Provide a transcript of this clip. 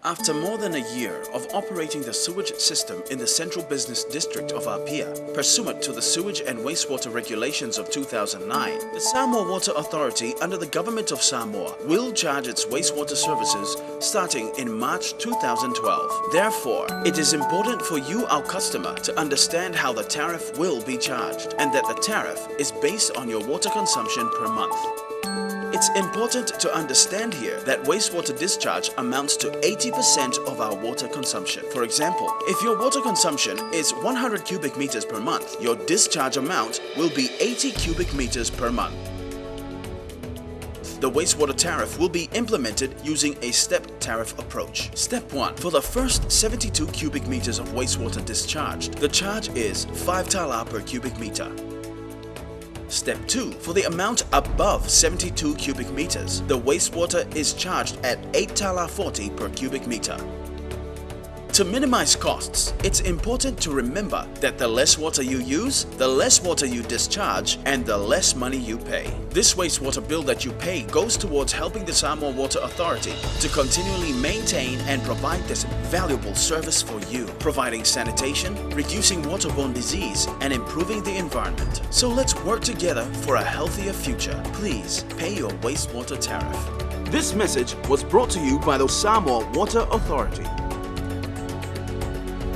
After more than a year of operating the sewage system in the Central Business District of Apia, pursuant to the Sewage and Wastewater Regulations of 2009, the Samoa Water Authority under the Government of Samoa will charge its wastewater services starting in March 2012. Therefore, it is important for you, our customer, to understand how the tariff will be charged and that the tariff is based on your water consumption per month. It's important to understand here that wastewater discharge amounts to 80% of our water consumption. For example, if your water consumption is 100 cubic meters per month, your discharge amount will be 80 cubic meters per month. The wastewater tariff will be implemented using a stepped tariff approach. Step 1. For the first 72 cubic meters of wastewater discharged, the charge is 5 tala per cubic meter. Step 2. For the amount above 72 cubic meters, the wastewater is charged at 8 tala 40 per cubic meter. To minimize costs, it's important to remember that the less water you use, the less water you discharge, and the less money you pay. This wastewater bill that you pay goes towards helping the Samoa Water Authority to continually maintain and provide this valuable service for you, providing sanitation, reducing waterborne disease, and improving the environment. So let's work together for a healthier future. Please pay your wastewater tariff. This message was brought to you by the Samoa Water Authority.